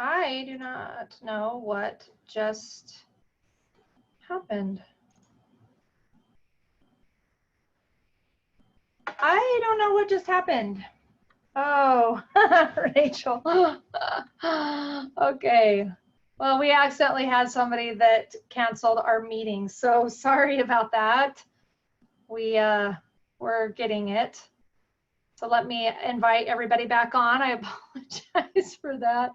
I do not know what just happened. I don't know what just happened. Oh, Rachel. Okay. Well, we accidentally had somebody that canceled our meeting, so sorry about that. We're getting it. So let me invite everybody back on. I apologize for that.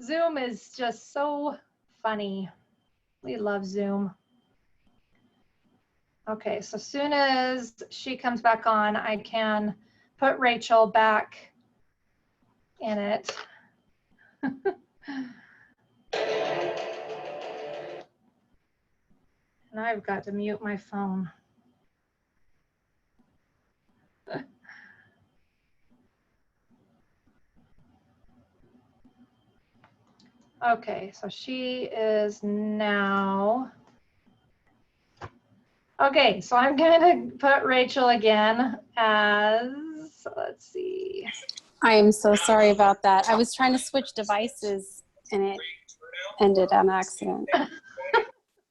Zoom is just so funny. We love Zoom. Okay, so as soon as she comes back on, I can put Rachel back in it. And I've got to mute my phone. Okay, so she is now. Okay, so I'm going to put Rachel again as, let's see. I am so sorry about that. I was trying to switch devices and it ended on accident.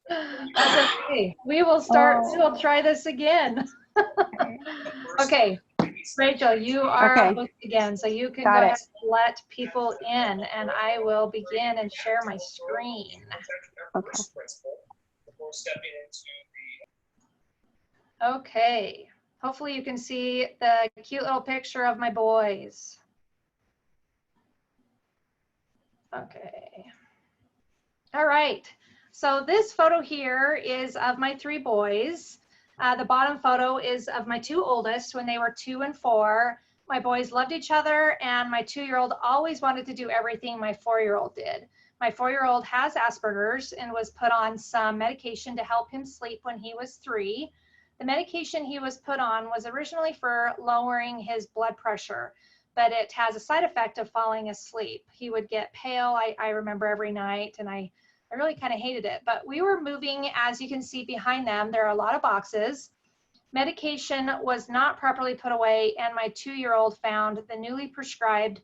That's okay. We will start, we'll try this again. Okay, Rachel, you are host again, so you can go ahead and let people in, and I will begin and share my screen. Okay. Okay, hopefully you can see the cute little picture of my boys. Okay. All right, so this photo here is of my 3 boys. The bottom photo is of my 2 oldest when they were 2 and 4. My boys loved each other, and my 2-year-old always wanted to do everything my 4-year-old did. My 4-year-old has Asperger's and was put on some medication to help him sleep when he was 3. The medication he was put on was originally for lowering his blood pressure, but it has a side effect of falling asleep. He would get pale, I remember, every night, and I really kind of hated it. But we were moving, as you can see behind them, there are a lot of boxes. Medication was not properly put away, and my 2-year-old found the newly prescribed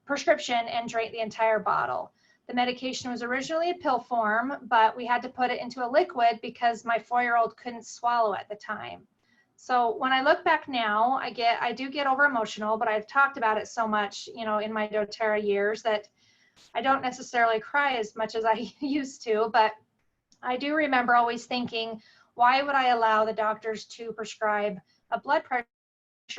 prescription and drank the entire bottle. The medication was originally a pill form, but we had to put it into a liquid because my 4-year-old couldn't swallow at the time. So when I look back now, I do get over emotional, but I've talked about it so much, you know, in my doTERRA years that I don't necessarily cry as much as I used to, but I do remember always thinking, why would I allow the doctors to prescribe a blood pressure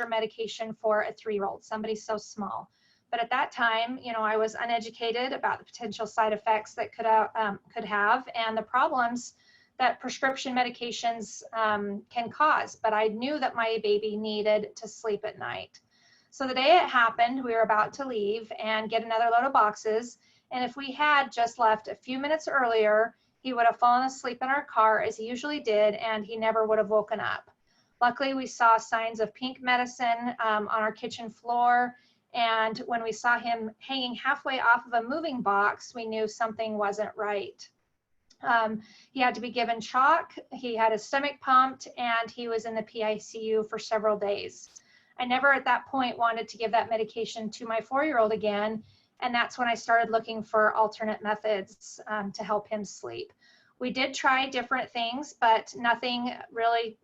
medication for a 3-year-old, somebody so small? But at that time, you know, I was uneducated about the potential side effects that could have and the problems that prescription medications can cause. But I knew that my baby needed to sleep at night. So the day it happened, we were about to leave and get another load of boxes. And if we had just left a few minutes earlier, he would have fallen asleep in our car as he usually did, and he never would have woken up. Luckily, we saw signs of pink medicine on our kitchen floor. And when we saw him hanging halfway off of a moving box, we knew something wasn't right. He had to be given chalk, he had his stomach pumped, and he was in the PICU for several days. I never at that point wanted to give that medication to my 4-year-old again, and that's when I started looking for alternate methods to help him sleep. We did try different things, but nothing really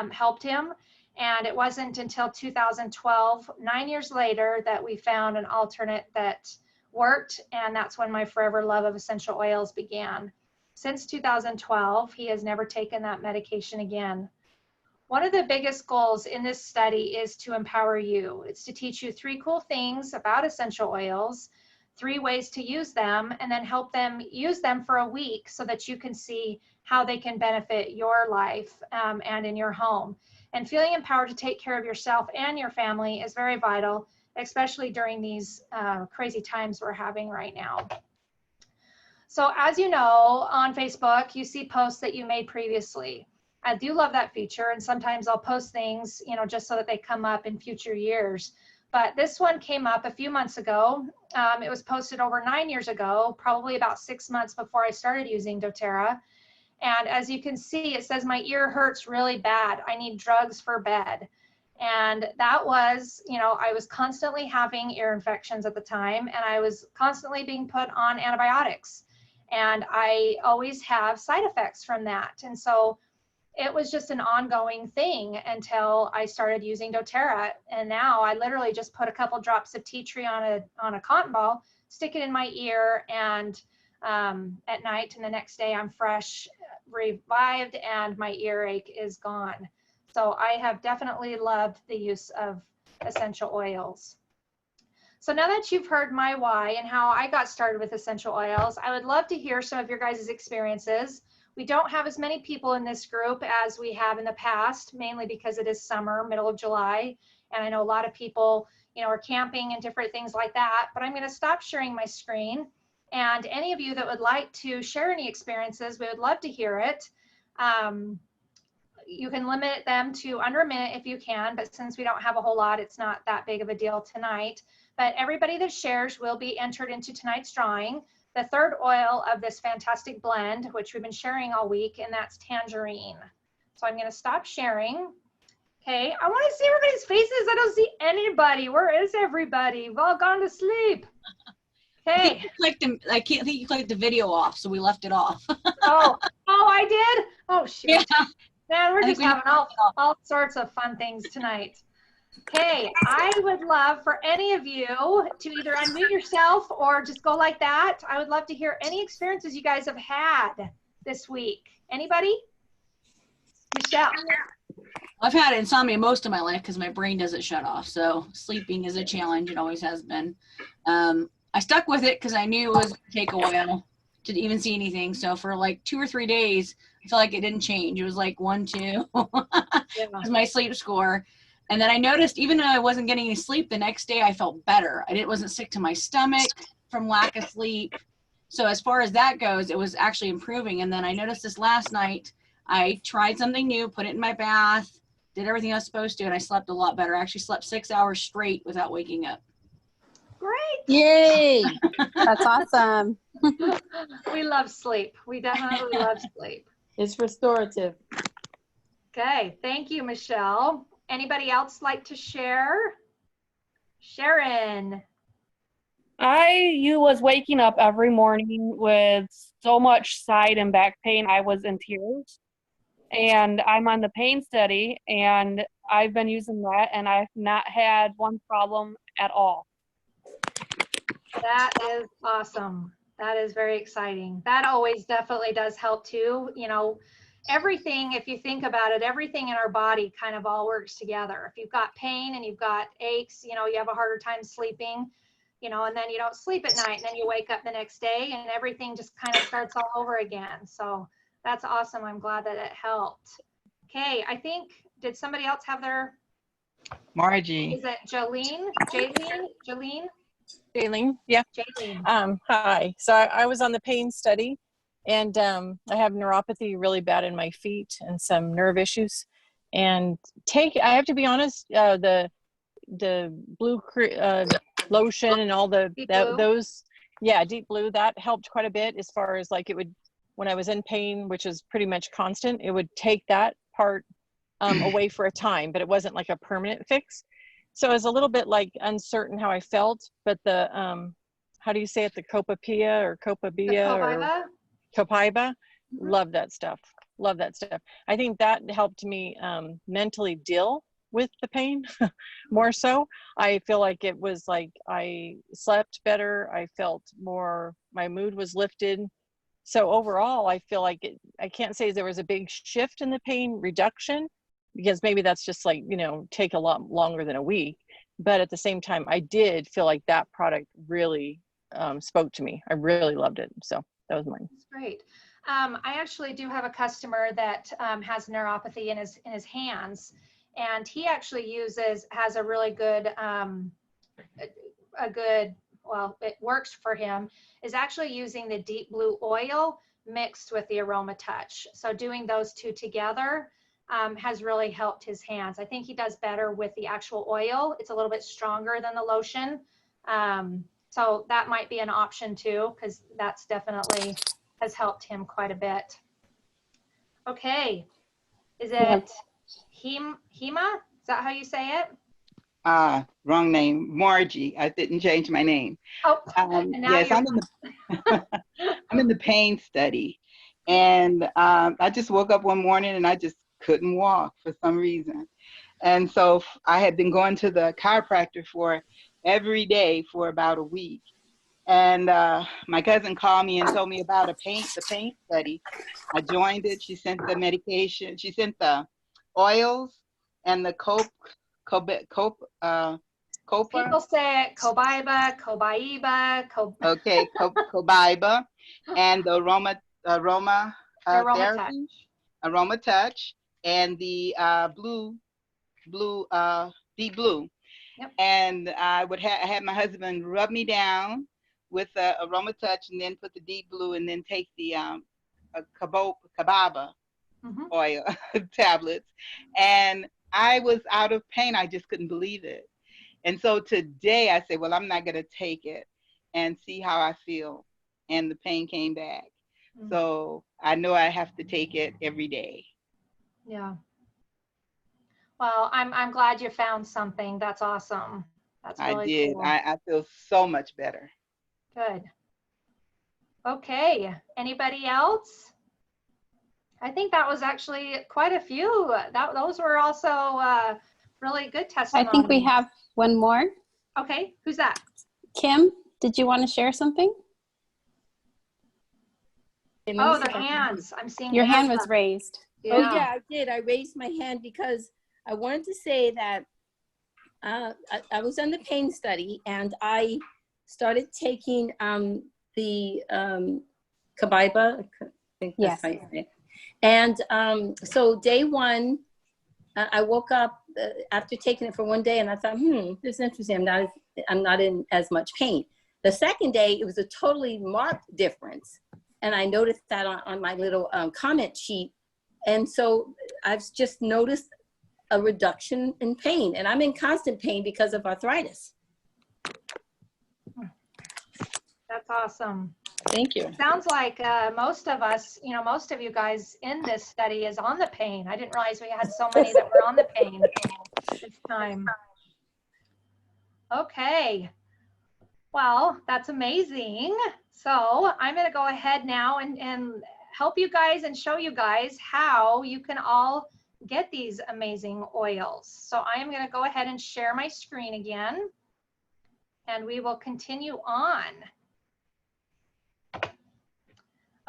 helped him. And it wasn't until 2012, 9 years later, that we found an alternate that worked, and that's when my forever love of essential oils began. Since 2012, he has never taken that medication again. One of the biggest goals in this study is to empower you. It's to teach you 3 cool things about essential oils, 3 ways to use them, and then help them use them for a week so that you can see how they can benefit your life and in your home. And feeling empowered to take care of yourself and your family is very vital, especially during these crazy times we're having right now. So as you know, on Facebook, you see posts that you made previously. I do love that feature, and sometimes I'll post things, you know, just so that they come up in future years. But this one came up a few months ago. It was posted over 9 years ago, probably about 6 months before I started using doTERRA. And as you can see, it says, my ear hurts really bad. I need drugs for bed. And that was, you know, I was constantly having ear infections at the time, and I was constantly being put on antibiotics. And I always have side effects from that. And so it was just an ongoing thing until I started using doTERRA. And now I literally just put a couple drops of tea tree on a cotton ball, stick it in my ear, and at night, and the next day I'm fresh, revived, and my earache is gone. So I have definitely loved the use of essential oils. So now that you've heard my why and how I got started with essential oils, I would love to hear some of your guys' experiences. We don't have as many people in this group as we have in the past, mainly because it is summer, middle of July. And I know a lot of people, you know, are camping and different things like that, but I'm going to stop sharing my screen. And any of you that would like to share any experiences, we would love to hear it. You can limit them to under a minute if you can, but since we don't have a whole lot, it's not that big of a deal tonight. But everybody that shares will be entered into tonight's drawing. The third oil of this fantastic blend, which we've been sharing all week, and that's tangerine. So I'm going to stop sharing. Okay, I want to see everybody's faces. I don't see anybody. Where is everybody? We've all gone to sleep. Okay. I think you clicked the video off, so we left it off. Oh, I did? Oh, shoot. Yeah. Man, we're just having all sorts of fun things tonight. Okay, I would love for any of you to either unmute yourself or just go like that. I would love to hear any experiences you guys have had this week. Anybody? Michelle. I've had insomnia most of my life because my brain doesn't shut off. So sleeping is a challenge. It always has been. I stuck with it because I knew it was going to take a while to even see anything. So for like 2 or 3 days, I felt like it didn't change. It was like 1, 2 was my sleep score. And then I noticed even though I wasn't getting any sleep, the next day I felt better. Wasn't sick to my stomach from lack of sleep. So as far as that goes, it was actually improving. And then I noticed this last night, I tried something new, put it in my bath, did everything I was supposed to, and I slept a lot better. I actually slept 6 hours straight without waking up. Great. Yay. That's awesome. We love sleep. We definitely love sleep. It's restorative. Okay, thank you, Michelle. Anybody else like to share? Sharon. You was waking up every morning with so much side and back pain, I was in tears. And I'm on the pain study, and I've been using that, and I've not had one problem at all. That is awesome. That is very exciting. That always definitely does help too. You know, everything, if you think about it, everything in our body kind of all works together. If you've got pain and you've got aches, you know, you have a harder time sleeping, you know, and then you don't sleep at night, and then you wake up the next day and everything just kind of starts all over again. So that's awesome. I'm glad that it helped. Okay, I think, did somebody else have their? Margie. Is it Jolene? Jolene? Jaylene, yeah. Jolene. Hi. So I was on the pain study, and I have neuropathy really bad in my feet and some nerve issues. And I have to be honest, the blue lotion and all those, yeah, Deep Blue, that helped quite a bit as far as like it would, when I was in pain, which is pretty much constant, it would take that part away for a time, but it wasn't like a permanent fix. So I was a little bit like uncertain how I felt, but the, how do you say it? The Copaiba or Copaiba or Copaiba. Love that stuff. Love that stuff. I think that helped me mentally deal with the pain more so. I feel like it was like I slept better. I felt more, my mood was lifted. So overall, I feel like I can't say there was a big shift in the pain reduction, because maybe that's just like, you know, take a lot longer than a week. But at the same time, I did feel like that product really spoke to me. I really loved it. So that was mine. That's great. I actually do have a customer that has neuropathy in his hands, and he actually has a really good, well, it works for him, is actually using the Deep Blue oil mixed with the Aroma Touch. So doing those two together has really helped his hands. I think he does better with the actual oil. It's a little bit stronger than the lotion. So that might be an option too, because that's definitely has helped him quite a bit. Okay, is it Hema? Is that how you say it? Wrong name. Margie. I didn't change my name. Oh, and now Yes, you're I'm in the pain study. And I just woke up one morning and I just couldn't walk for some reason. And so I had been going to the chiropractor for every day for about a week. And my cousin called me and told me about the pain study. I joined it. She sent the medication. She sent the oils and the copa. People say it Cobaiba, Okay, Cobaiba, and the aroma therapy, Touch. aroma touch, and the deep blue. Yep. And I had my husband rub me down with the aroma touch, and then put the deep blue, and then take the Cobaiba oil tablets, and I was out of pain. I just couldn't believe it. And so today I said, well, I'm not going to take it and see how I feel. And the pain came back. So I know I have to take it every day. Yeah. Well, I'm glad you found something. That's awesome. That's really I did. cool. I feel so much better. Good. Okay. Anybody else? I think that was actually quite a few. Those were also really good I testimonies. think we have one more. Okay. Who's that? Kim, did you want to share something? Oh, their hands. I'm seeing Your hand hands was up. raised. Yeah. Oh yeah, I did. I raised my hand because I wanted to say that I was on the pain study and I started taking the Cobaiba. I think that's Yes. how you say it. And so day one, I woke up after taking it for one day, and I thought, this is interesting. I'm not in as much pain. The second day, it was a totally marked difference, and I noticed that on my little comment sheet. And so I've just noticed a reduction in pain, and I'm in constant pain because of arthritis. That's awesome. Thank you. Sounds like most of us, most of you guys in this study is on the pain. I didn't realize we had so many that were on the pain this time. Okay. Well, that's amazing. So I'm going to go ahead now and help you guys and show you guys how you can all get these amazing oils. So I am going to go ahead and share my screen again, and we will continue on.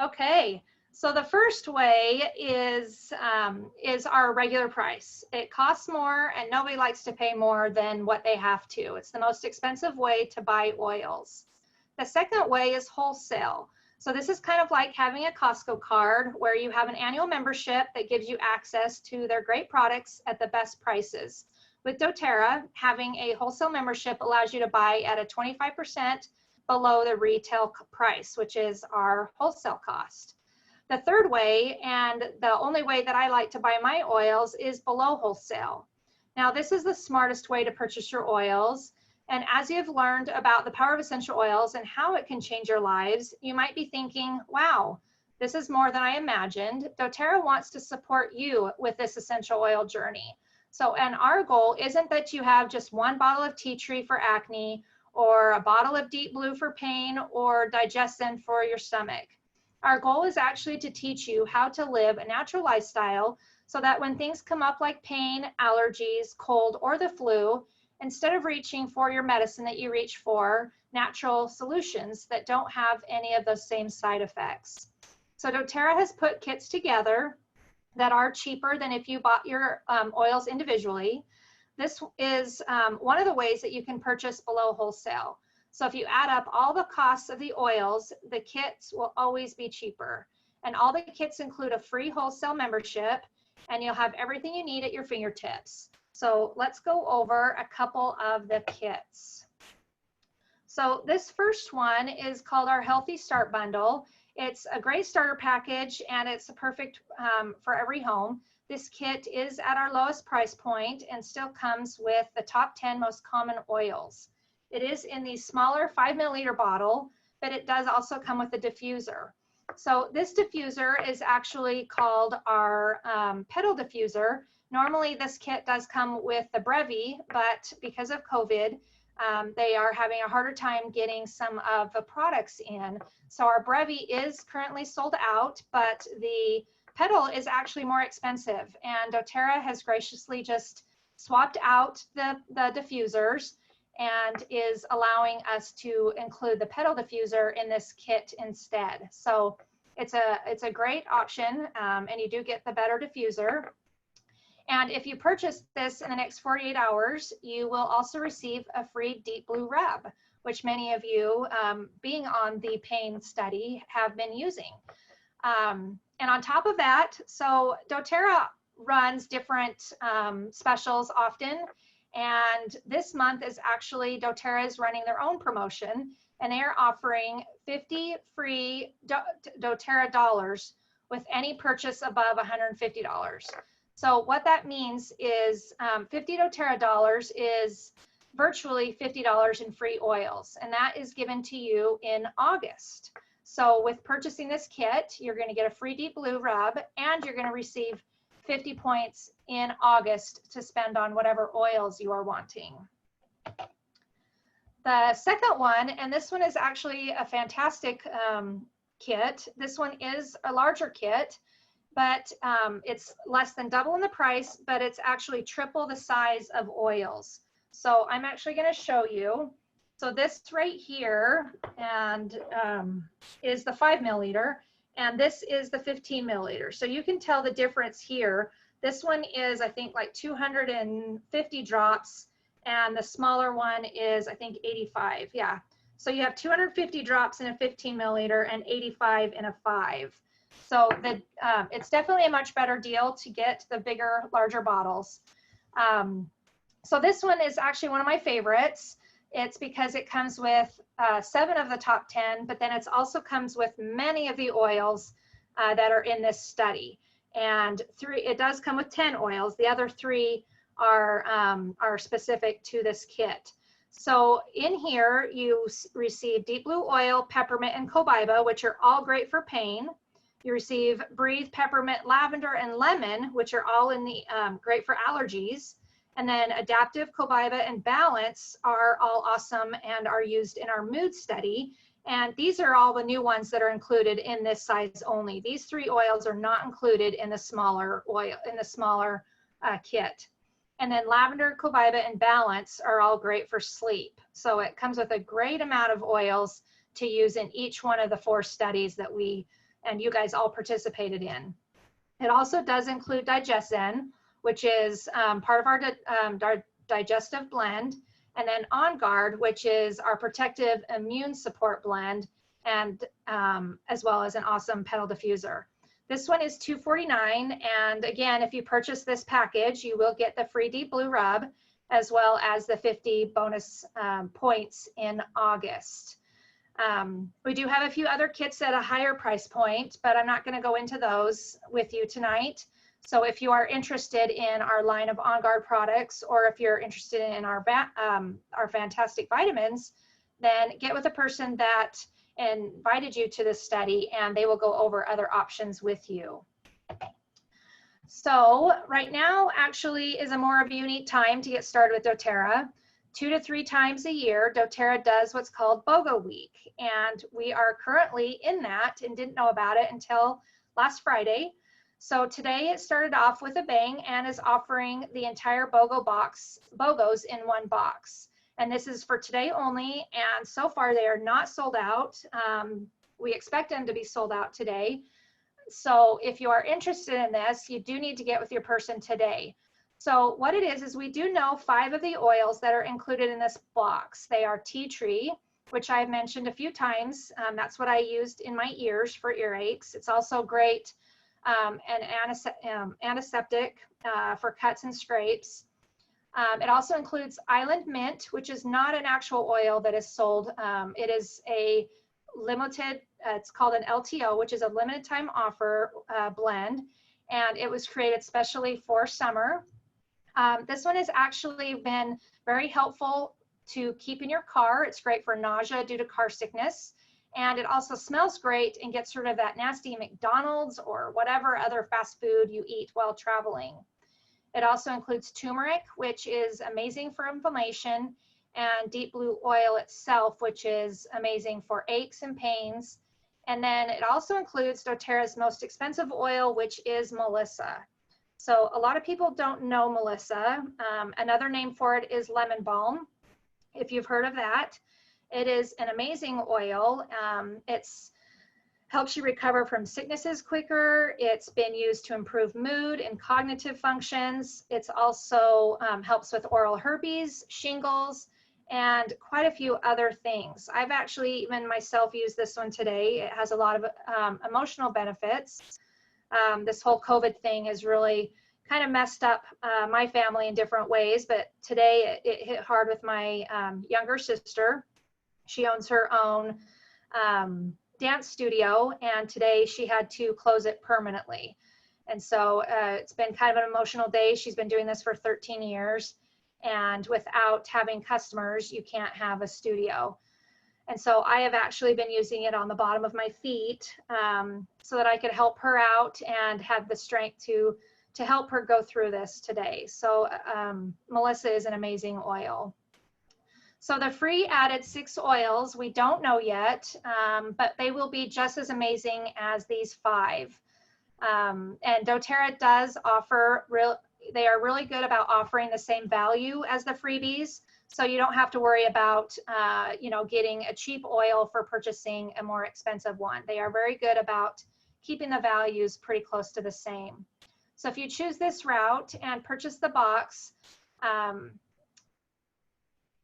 Okay, so the first way is our regular price. It costs more, and nobody likes to pay more than what they have to. It's the most expensive way to buy oils. The second way is wholesale. So this is kind of like having a Costco card where you have an annual membership that gives you access to their great products at the best prices. With doTERRA, having a wholesale membership allows you to buy at a 25% below the retail price, which is our wholesale cost. The third way, and the only way that I like to buy my oils, is below wholesale. Now, this is the smartest way to purchase your oils. And as you've learned about the power of essential oils and how it can change your lives, you might be thinking, wow, this is more than I imagined. doTERRA wants to support you with this essential oil journey. So, and our goal isn't that you have just one bottle of tea tree for acne, or a bottle of Deep Blue for pain, or Digestin for your stomach. Our goal is actually to teach you how to live a natural lifestyle so that when things come up like pain, allergies, cold, or the flu, instead of reaching for your medicine, that you reach for natural solutions that don't have any of those same side effects. So doTERRA has put kits together that are cheaper than if you bought your oils individually. This is one of the ways that you can purchase below wholesale. So if you add up all the costs of the oils, the kits will always be cheaper. And all the kits include a free wholesale membership, and you'll have everything you need at your fingertips. So let's go over a couple of the kits. So this first one is called our Healthy Start Bundle. It's a great starter package, and it's perfect for every home. This kit is at our lowest price point and still comes with the top 10 most common oils. It is in the smaller 5 milliliter bottle, but it does also come with a diffuser. So this diffuser is actually called our pedal diffuser Normally this kit does come with the Brevi, but because of COVID, they are having a harder time getting some of the products in. So our Brevi is currently sold out, but the pedal is actually more expensive. And doTERRA has graciously just swapped out the diffusers and is allowing us to include the pedal diffuser in this kit instead. So it's a great option, and you do get the better diffuser. And if you purchase this in the next 48 hours, you will also receive a free Deep Blue rub, which many of you, being on the pain study, have been using. And on top of that, so doTERRA runs different specials often. And this month is actually doTERRA is running their own promotion, and they're offering 50 free doTERRA dollars with any purchase above $150. So what that means is 50 doTERRA dollars is virtually $50 in free oils, and that is given to you in August. So with purchasing this kit, you're going to get a free Deep Blue rub, and you're going to receive 50 points in August to spend on whatever oils you are wanting. The second one, and this one is actually a fantastic kit. This one is a larger kit, but it's less than double in the price, but it's actually triple the size of oils. So I'm actually going to show you. So this right here and is the 5 milliliter, and this is the 15 milliliter. So you can tell the difference here. This one is, I think, like 250 drops, and the smaller one is, I think, 85. Yeah. So you have 250 drops in a 15 milliliter and 85 in a 5. So it's definitely a much better deal to get the bigger, larger bottles. So this one is actually one of my favorites. It's because it comes with 7 of the top 10, but then it also comes with many of the oils that are in this study. And it does come with 10 oils. The other 3 are specific to this kit. So in here, you receive Deep Blue oil, peppermint, and cobaiba, which are all great for pain. You receive Breathe, peppermint, lavender, and lemon, which are all in the great for allergies. And then Adaptive, Cobaiba, and Balance are all awesome and are used in our mood study. And these are all the new ones that are included in this size only. These 3 oils are not included in the smaller kit. And then Lavender, Cobaiba, and Balance are all great for sleep. So it comes with a great amount of oils to use in each one of the 4 studies that we and you guys all participated in. It also does include DigestZen, which is part of our digestive blend, and then On Guard, which is our protective immune support blend, and as well as an awesome pedal diffuser. This one is $249, and again, if you purchase this package, you will get the free Deep Blue rub, as well as the 50 bonus points in August. We do have a few other kits at a higher price point, but I'm not going to go into those with you tonight. So if you are interested in our line of On Guard products, or if you're interested in our fantastic vitamins, then get with the person that invited you to this study, and they will go over other options with you. So right now actually is a more of a unique time to get started with doTERRA. 2 to 3 times a year, doTERRA does what's called BOGO Week, and we are currently in that and didn't know about it until last Friday. So today it started off with a bang and is offering the entire BOGOs in one box. And this is for today only, and so far they are not sold out. We expect them to be sold out today. So if you are interested in this, you do need to get with your person today. So what it is we do know 5 of the oils that are included in this box. They are tea tree, which I've mentioned a few times. That's what I used in my ears for earaches. It's also great and antiseptic for cuts and scrapes. It also includes Island Mint, which is not an actual oil that is sold. It is a limited, it's called an LTO, which is a limited time offer blend, and it was created specially for summer. This one has actually been very helpful to keep in your car. It's great for nausea due to car sickness. And it also smells great and gets rid of that nasty McDonald's or whatever other fast food you eat while traveling. It also includes turmeric, which is amazing for inflammation, and deep blue oil itself, which is amazing for aches and pains. And then it also includes doTERRA's most expensive oil, which is Melissa. So a lot of people don't know Melissa. Another name for it is lemon balm, if you've heard of that. It is an amazing oil. It's helps you recover from sicknesses quicker. It's been used to improve mood and cognitive functions. It's also helps with oral herpes, shingles, and quite a few other things. I've actually even myself used this one today. It has a lot of emotional benefits. This whole COVID thing has really kind of messed up my family in different ways, but today it hit hard with my younger sister. She owns her own dance studio, and today she had to close it permanently. And so it's been kind of an emotional day. She's been doing this for 13 years, and without having customers, you can't have a studio. And so I have actually been using it on the bottom of my feet so that I could help her out and have the strength to help her go through this today. So Melissa is an amazing oil. So the free added 6 oils, we don't know yet, but they will be just as amazing as these 5. And doTERRA does offer, they are really good about offering the same value as the freebies. So you don't have to worry about, getting a cheap oil for purchasing a more expensive one. They are very good about keeping the values pretty close to the same. So if you choose this route and purchase the box,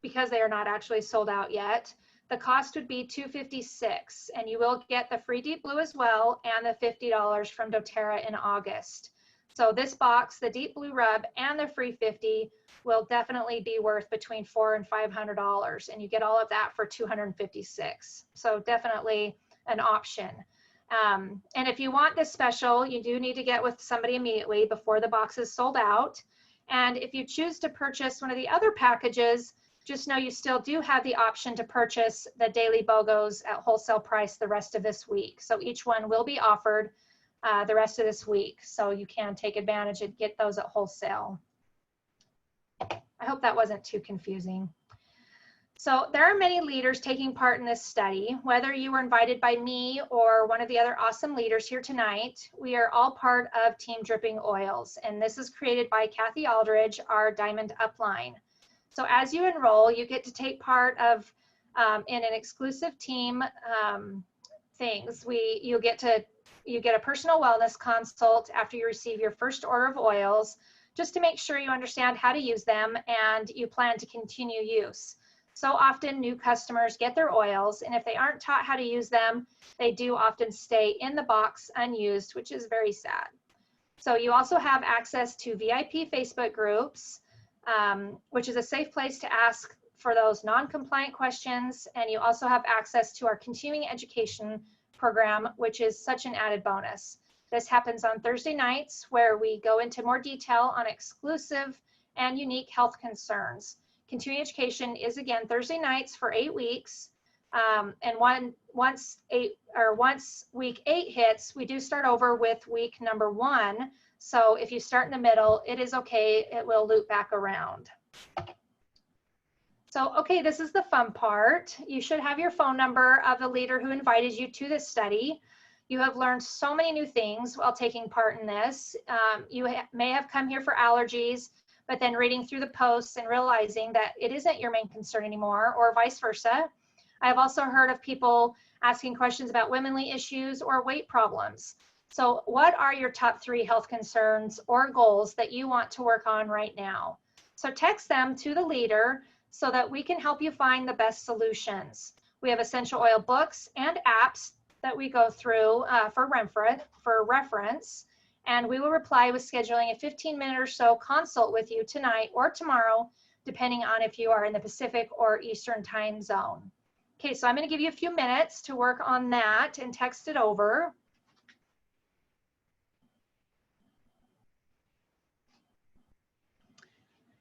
because they are not actually sold out yet, the cost would be $256, and you will get the free deep blue as well and the $50 from doTERRA in August. So this box, the deep blue rub and the free 50 will definitely be worth between $400 and $500, and you get all of that for $256. So definitely an option. And if you want this special, you do need to get with somebody immediately before the box is sold out. And if you choose to purchase one of the other packages, just know you still do have the option to purchase the daily BOGOs at wholesale price the rest of this week. So each one will be offered the rest of this week. So you can take advantage and get those at wholesale. I hope that wasn't too confusing. So there are many leaders taking part in this study. Whether you were invited by me or one of the other awesome leaders here tonight, we are all part of Team Dripping Oils. And this is created by Kathy Aldridge, our Diamond Upline. So as you enroll, you get to take part of in an exclusive team things. You get a personal wellness consult after you receive your first order of oils, just to make sure you understand how to use them and you plan to continue use. So often new customers get their oils, and if they aren't taught how to use them, they do often stay in the box unused, which is very sad. So you also have access to VIP Facebook groups, which is a safe place to ask for those non-compliant questions. And you also have access to our continuing education program, which is such an added bonus. This happens on Thursday nights, where we go into more detail on exclusive and unique health concerns. Continuing education is again Thursday nights for 8 weeks. And once week 8 hits, we do start over with week number 1. So if you start in the middle, it is okay. It will loop back around. So, okay, this is the fun part. You should have your phone number of the leader who invited you to this study. You have learned so many new things while taking part in this. You may have come here for allergies, but then reading through the posts and realizing that it isn't your main concern anymore, or vice versa. I've also heard of people asking questions about womanly issues or weight problems. So what are your top 3 health concerns or goals that you want to work on right now? So text them to the leader so that we can help you find the best solutions. We have essential oil books and apps that we go through for reference, and we will reply with scheduling a 15-minute or so consult with you tonight or tomorrow, depending on if you are in the Pacific or Eastern time zone. Okay, so I'm going to give you a few minutes to work on that and text it over.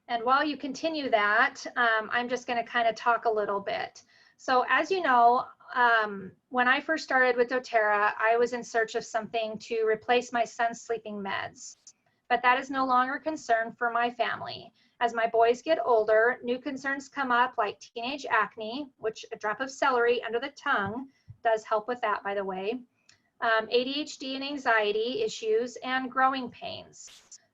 And while you continue that, I'm just going to kind of talk a little bit. So as you know, when I first started with doTERRA, I was in search of something to replace my son's sleeping meds. but that is no longer a concern for my family. As my boys get older, new concerns come up like teenage acne, which a drop of celery under the tongue does help with that, by the way, ADHD and anxiety issues, and growing pains.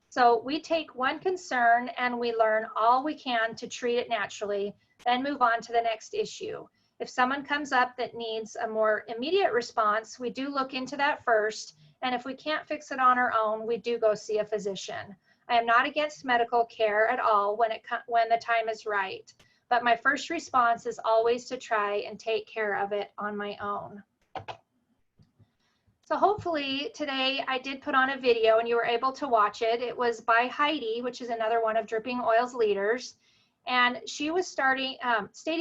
So we take one concern and we learn all we can to treat it naturally, then move on to the next issue. If someone comes up that needs a more immediate response, we do look into that first. And if we can't fix it on our own, we do go see a physician. I am not against medical care at all when the time is right. But my first response is always to try and take care of it on my own. So hopefully today I did put on a video and you were able to watch it. It was by Heidi, which is another one of Dripping Oil's leaders. And she was stating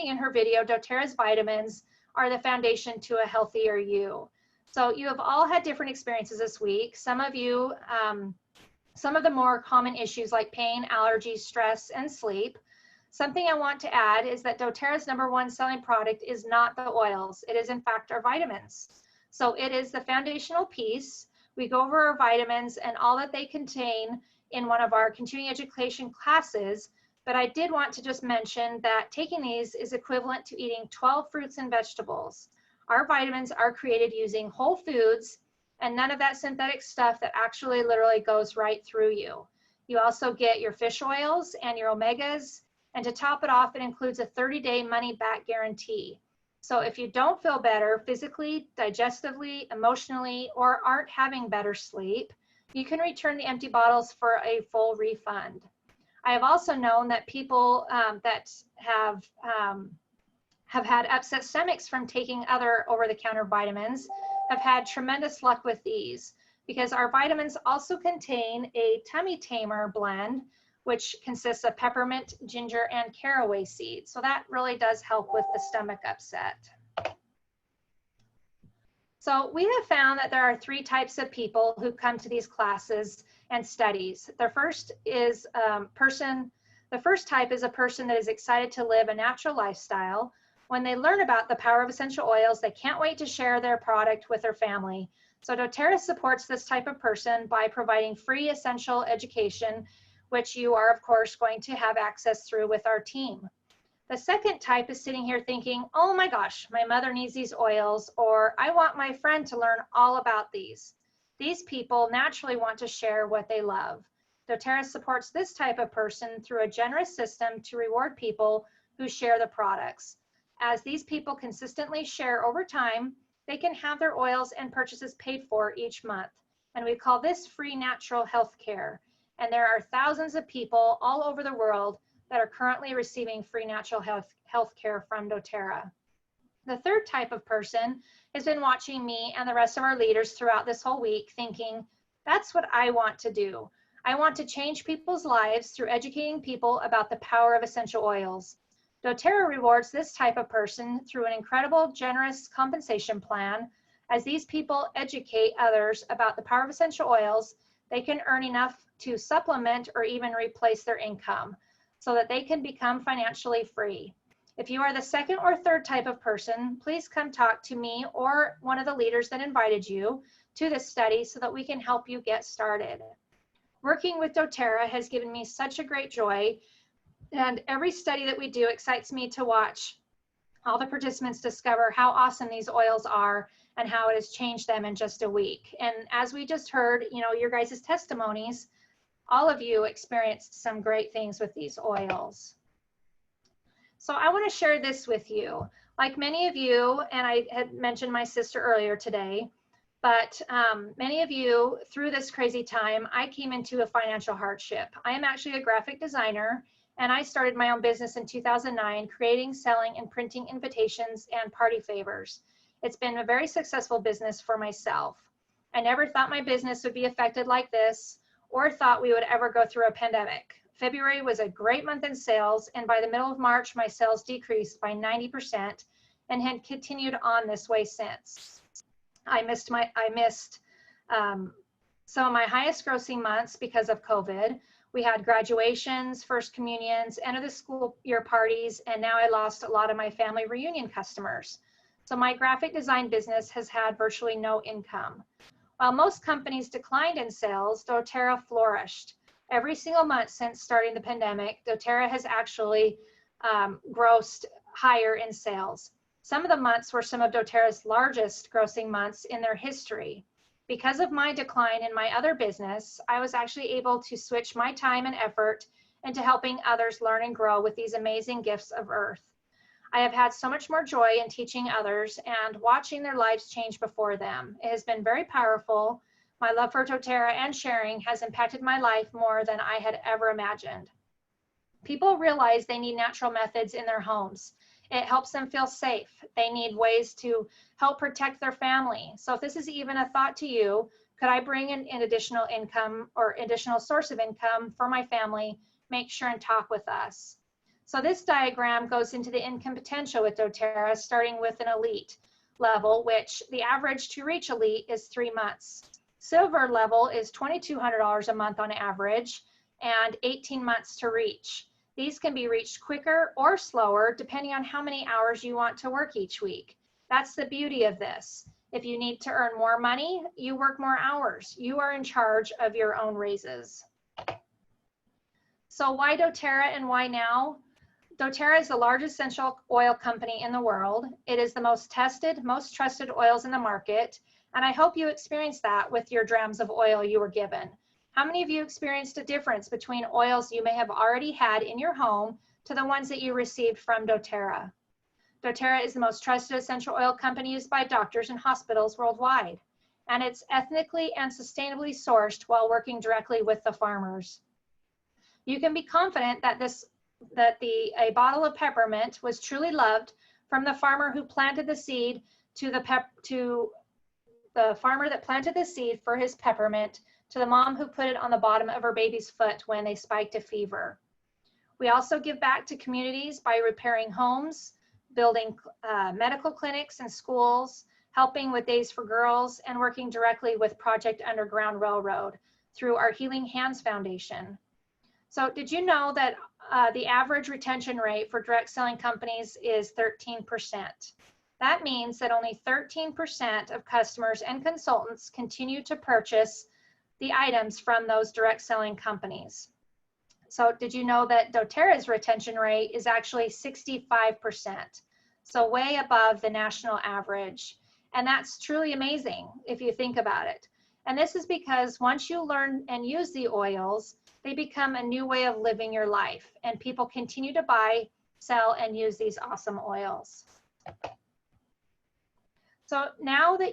in her video, doTERRA's vitamins are the foundation to a healthier you. So you have all had different experiences this week. Some of you, some of the more common issues like pain, allergies, stress, and sleep. Something I want to add is that doTERRA's #1 selling product is not the oils. It is in fact our vitamins. So it is the foundational piece. We go over our vitamins and all that they contain in one of our continuing education classes. But I did want to just mention that taking these is equivalent to eating 12 fruits and vegetables. Our vitamins are created using whole foods and none of that synthetic stuff that actually literally goes right through you. You also get your fish oils and your omegas. And to top it off, it includes a 30-day money-back guarantee. So if you don't feel better physically, digestively, emotionally, or aren't having better sleep, you can return the empty bottles for a full refund. I have also known that people that have had upset stomachs from taking other over-the-counter vitamins have had tremendous luck with these because our vitamins also contain a tummy tamer blend, which consists of peppermint, ginger, and caraway seeds. So that really does help with the stomach upset. So we have found that there are 3 types of people who come to these classes and studies. The first is the first type is a person that is excited to live a natural lifestyle. When they learn about the power of essential oils, they can't wait to share their product with their family. So doTERRA supports this type of person by providing free essential education, which you are, of course, going to have access through with our team. The second type is sitting here thinking, oh my gosh, my mother needs these oils, or I want my friend to learn all about these. These people naturally want to share what they love. doTERRA supports this type of person through a generous system to reward people who share the products. As these people consistently share over time, they can have their oils and purchases paid for each month. And we call this free natural health care. And there are thousands of people all over the world that are currently receiving free natural health care from doTERRA. The third type of person has been watching me and the rest of our leaders throughout this whole week thinking, that's what I want to do. I want to change people's lives through educating people about the power of essential oils. doTERRA rewards this type of person through an incredible, generous compensation plan. As these people educate others about the power of essential oils, they can earn enough to supplement or even replace their income so that they can become financially free. If you are the second or third type of person, please come talk to me or one of the leaders that invited you to this study so that we can help you get started. Working with doTERRA has given me such a great joy, and every study that we do excites me to watch all the participants discover how awesome these oils are and how it has changed them in just a week. And as we just heard, you know, your guys' testimonies, all of you experienced some great things with these oils. So I want to share this with you. Like many of you, and I had mentioned my sister earlier today, but many of you, through this crazy time, I came into a financial hardship. I am actually a graphic designer, and I started my own business in 2009, creating, selling, and printing invitations and party favors. It's been a very successful business for myself. I never thought my business would be affected like this or thought we would ever go through a pandemic. February was a great month in sales, and by the middle of March, my sales decreased by 90% and had continued on this way since. I missed some of my highest grossing months because of COVID. We had graduations, first communions, end of the school year parties, and now I lost a lot of my family reunion customers. So my graphic design business has had virtually no income. While most companies declined in sales, doTERRA flourished. Every single month since starting the pandemic, doTERRA has actually grossed higher in sales. Some of the months were some of doTERRA's largest grossing months in their history. Because of my decline in my other business, I was actually able to switch my time and effort into helping others learn and grow with these amazing gifts of earth. I have had so much more joy in teaching others and watching their lives change before them. It has been very powerful. My love for doTERRA and sharing has impacted my life more than I had ever imagined. People realize they need natural methods in their homes. It helps them feel safe. They need ways to help protect their family. So if this is even a thought to you, could I bring in additional income or additional source of income for my family? Make sure and talk with us. So this diagram goes into the income potential with doTERRA, starting with an elite level, which the average to reach elite is 3 months. Silver level is $2,200 a month on average and 18 months to reach. These can be reached quicker or slower depending on how many hours you want to work each week. That's the beauty of this. If you need to earn more money, you work more hours. You are in charge of your own raises. So why doTERRA and why now? doTERRA is the largest essential oil company in the world. It is the most tested, most trusted oils in the market. And I hope you experienced that with your drams of oil you were given. How many of you experienced a difference between oils you may have already had in your home to the ones that you received from doTERRA? doTERRA is the most trusted essential oil company used by doctors and hospitals worldwide. And it's ethnically and sustainably sourced while working directly with the farmers. You can be confident that a bottle of peppermint was truly loved from the farmer who planted the seed to the farmer that planted the seed for his peppermint to the mom who put it on the bottom of her baby's foot when they spiked a fever. We also give back to communities by repairing homes, building medical clinics and schools, helping with Days for Girls, and working directly with Project Underground Railroad through our Healing Hands Foundation. So did you know that the average retention rate for direct selling companies is 13%? That means that only 13% of customers and consultants continue to purchase the items from those direct selling companies. So did you know that doTERRA's retention rate is actually 65%? So way above the national average. And that's truly amazing if you think about it. And this is because once you learn and use the oils, they become a new way of living your life. And people continue to buy, sell, and use these awesome oils. So now that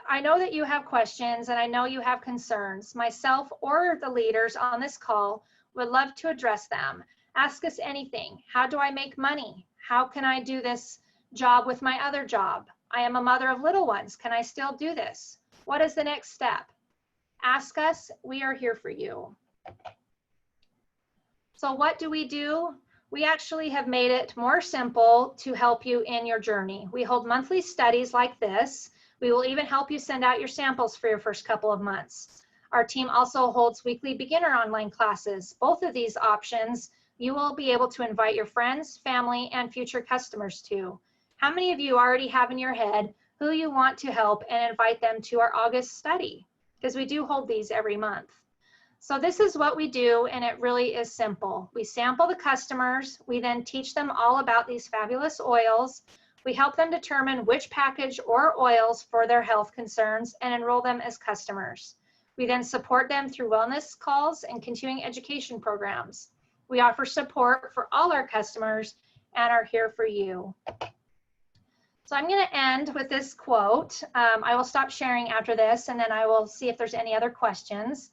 I know that you have questions and I know you have concerns, myself or the leaders on this call would love to address them. Ask us anything. How do I make money? How can I do this job with my other job? I am a mother of little ones. Can I still do this? What is the next step? Ask us. We are here for you. So what do? We actually have made it more simple to help you in your journey. We hold monthly studies like this. We will even help you send out your samples for your first couple of months. Our team also holds weekly beginner online classes. Both of these options, you will be able to invite your friends, family, and future customers to. How many of you already have in your head who you want to help and invite them to our August study? Because we do hold these every month. So this is what we do, and it really is simple. We sample the customers. We then teach them all about these fabulous oils. We help them determine which package or oils for their health concerns and enroll them as customers. We then support them through wellness calls and continuing education programs. We offer support for all our customers and are here for you. So I'm going to end with this quote. I will stop sharing after this, and then I will see if there's any other questions.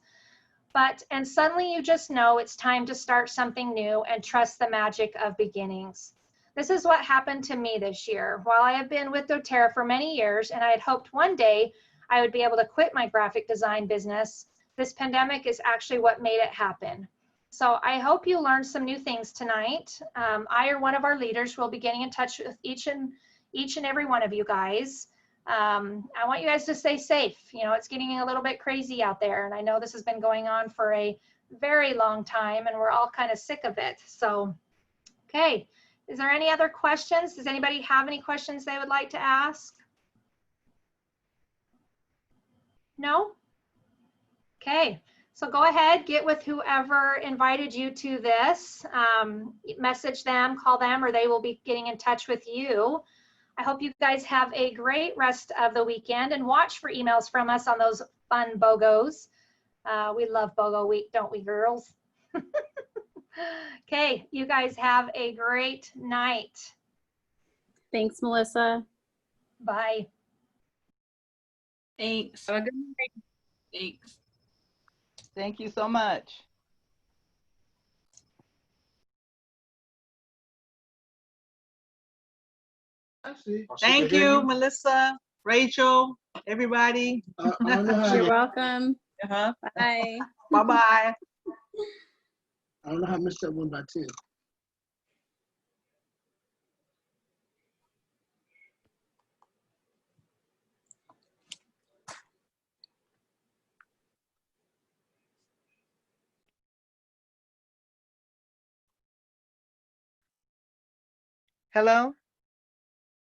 And suddenly you just know it's time to start something new and trust the magic of beginnings. This is what happened to me this year. While I have been with doTERRA for many years and I had hoped one day I would be able to quit my graphic design business, this pandemic is actually what made it happen. So I hope you learned some new things tonight. I or one of our leaders will be getting in touch with each and every one of you guys. I want you guys to stay safe. You know, it's getting a little bit crazy out there, and I know this has been going on for a very long time, and we're all kind of sick of it. So, okay, is there any other questions? Does anybody have any questions they would like to ask? No? Okay, so go ahead, get with whoever invited you to this. Message them, call them, or they will be getting in touch with you. I hope you guys have a great rest of the weekend and watch for emails from us on those fun BOGOs. We love BOGO week, don't we, girls? Okay, you guys have a great night. Thanks, Melissa. Bye. Thanks. Have a good night. Thanks. Thank you so much. Thank you, Melissa, Rachel, everybody. You're welcome. Uh-huh. Bye. Bye-bye. I don't know how I missed that one by 10. Hello?